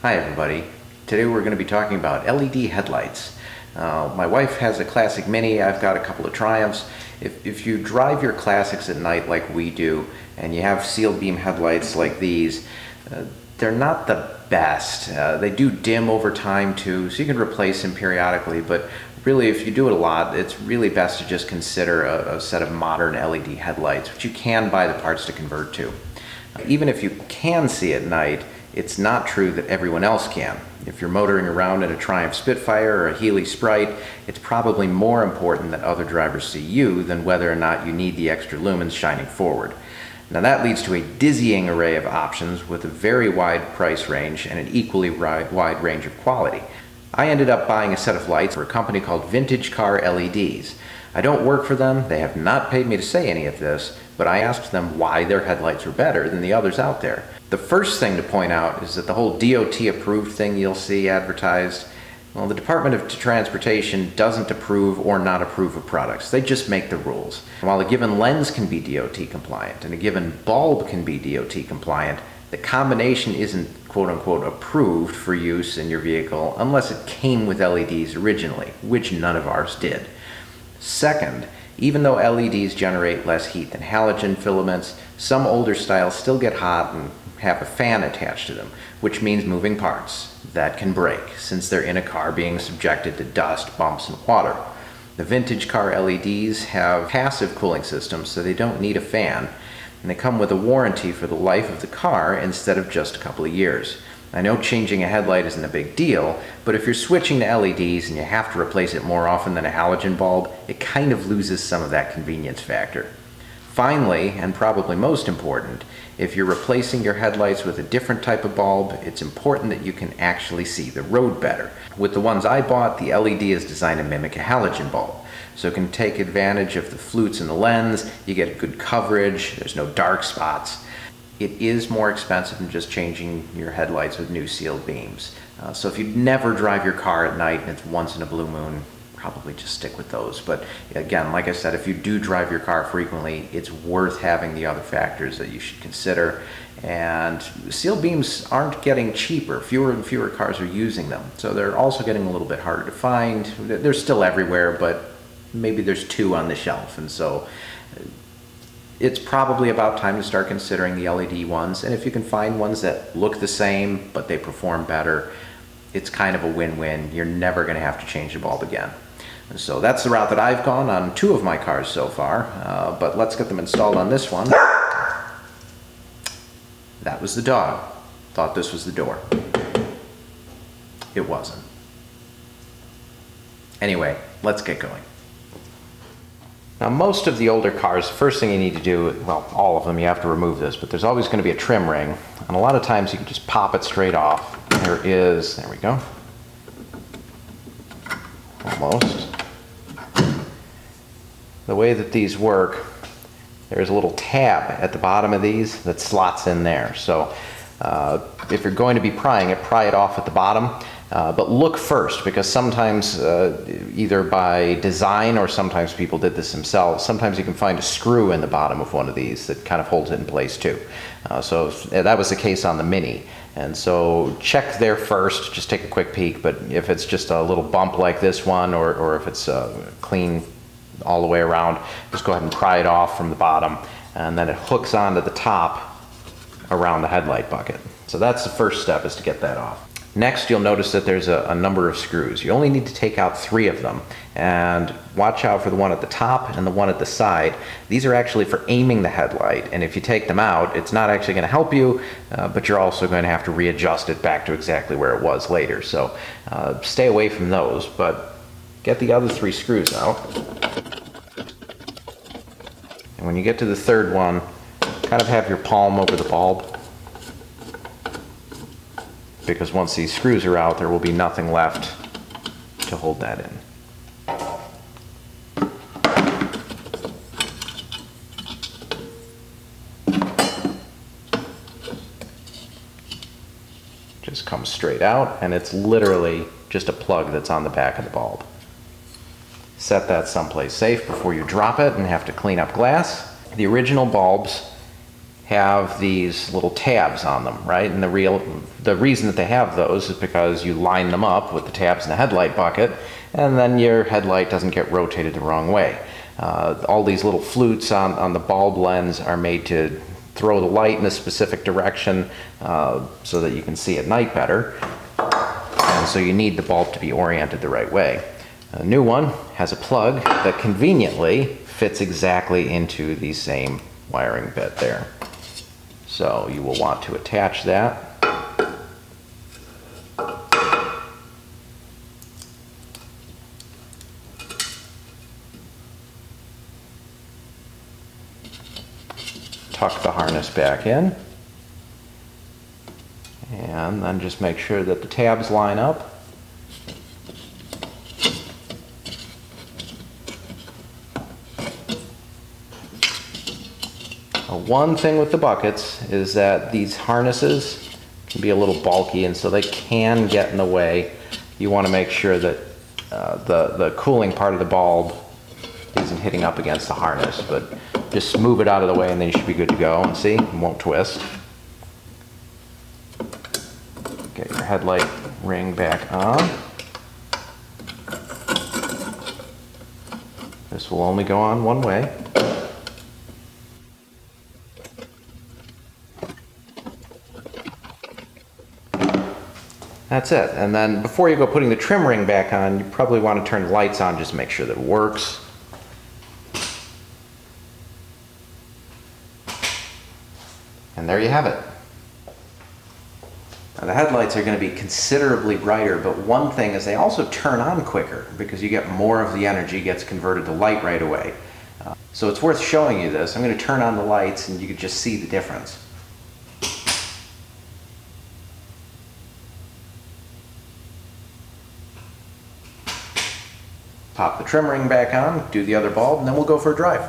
Hi everybody. Today we're going to be talking about LED headlights. My wife has a classic Mini, I've got a couple of Triumphs. If you drive your classics at night like we do, and you have sealed beam headlights like these, they're not the best. They do dim over time too, so you can replace them periodically, but really if you do it a lot, it's really best to just consider a set of modern LED headlights, which you can buy the parts to convert to. Even if you can see at night, it's not true that everyone else can. If you're motoring around in a Triumph Spitfire or a Healy Sprite, it's probably more important that other drivers see you than whether or not you need the extra lumens shining forward. Now that leads to a dizzying array of options with a very wide price range and an equally wide range of quality. I ended up buying a set of lights for a company called Vintage Car LEDs. I don't work for them, they have not paid me to say any of this, but I asked them why their headlights were better than the others out there. The first thing to point out is that the whole DOT approved thing you'll see advertised, well, the Department of Transportation doesn't approve or not approve of products. They just make the rules. While a given lens can be DOT compliant and a given bulb can be DOT compliant, the combination isn't quote-unquote approved for use in your vehicle unless it came with LEDs originally, which none of ours did. Second, even though LEDs generate less heat than halogen filaments, some older styles still get hot and have a fan attached to them, which means moving parts that can break since they're in a car being subjected to dust, bumps, and water. The vintage car LEDs have passive cooling systems, so they don't need a fan, and they come with a warranty for the life of the car instead of just a couple of years. I know changing a headlight isn't a big deal, but if you're switching to LEDs and you have to replace it more often than a halogen bulb, it kind of loses some of that convenience factor. Finally, and probably most important, if you're replacing your headlights with a different type of bulb, it's important that you can actually see the road better. With the ones I bought, the LED is designed to mimic a halogen bulb, so it can take advantage of the flutes in the lens, you get good coverage, there's no dark spots. It is more expensive than just changing your headlights with new sealed beams. So if you never drive your car at night and it's once in a blue moon, probably just stick with those. But again, like I said, if you do drive your car frequently, it's worth having the other factors that you should consider. And sealed beams aren't getting cheaper. Fewer and fewer cars are using them. So they're also getting a little bit harder to find. They're still everywhere, but maybe there's two on the shelf. And so it's probably about time to start considering the LED ones, and if you can find ones that look the same but they perform better, it's kind of a win-win. You're never going to have to change the bulb again. And so that's the route that I've gone on two of my cars so far, but let's get them installed on this one. That was the dog. Thought this was the door. It wasn't. Anyway, let's get going. Now most of the older cars, the first thing you need to do, well, all of them, you have to remove this, but there's always going to be a trim ring, and a lot of times you can just pop it straight off. There we go. Almost. The way that these work, there's a little tab at the bottom of these that slots in there. So if you're going to be prying it, pry it off at the bottom. But look first, because sometimes either by design or sometimes people did this themselves, sometimes you can find a screw in the bottom of one of these that kind of holds it in place too. So that was the case on the Mini. And so check there first, just take a quick peek, but if it's just a little bump like this one, or if it's clean all the way around, just go ahead and pry it off from the bottom, and then it hooks onto the top around the headlight bucket. So that's the first step, is to get that off. Next, you'll notice that there's a number of screws. You only need to take out 3 of them, and watch out for the one at the top and the one at the side. These are actually for aiming the headlight, and if you take them out, it's not actually going to help you, but you're also going to have to readjust it back to exactly where it was later. So stay away from those, but get the other 3 screws out. And when you get to the third one, kind of have your palm over the bulb, because once these screws are out, there will be nothing left to hold that in. Just comes straight out, and it's literally just a plug that's on the back of the bulb. Set that someplace safe before you drop it and have to clean up glass. The original bulbs have these little tabs on them, right? And the reason that they have those is because you line them up with the tabs in the headlight bucket, and then your headlight doesn't get rotated the wrong way. All these little flutes on the bulb lens are made to throw the light in a specific direction so that you can see at night better. And so you need the bulb to be oriented the right way. A new one has a plug that conveniently fits exactly into the same wiring bit there. So you will want to attach that. Tuck the harness back in. And then just make sure that the tabs line up. One thing with the buckets is that these harnesses can be a little bulky, and so they can get in the way. You want to make sure that the cooling part of the bulb isn't hitting up against the harness, but just move it out of the way and then you should be good to go. And see, it won't twist. Get your headlight ring back on. This will only go on one way. That's it. And then before you go putting the trim ring back on, you probably want to turn the lights on just to make sure that it works. And there you have it. Now the headlights are going to be considerably brighter, but one thing is they also turn on quicker because you get more of the energy gets converted to light right away. So it's worth showing you this. I'm going to turn on the lights and you can just see the difference. Pop the trim ring back on, do the other bulb, and then we'll go for a drive.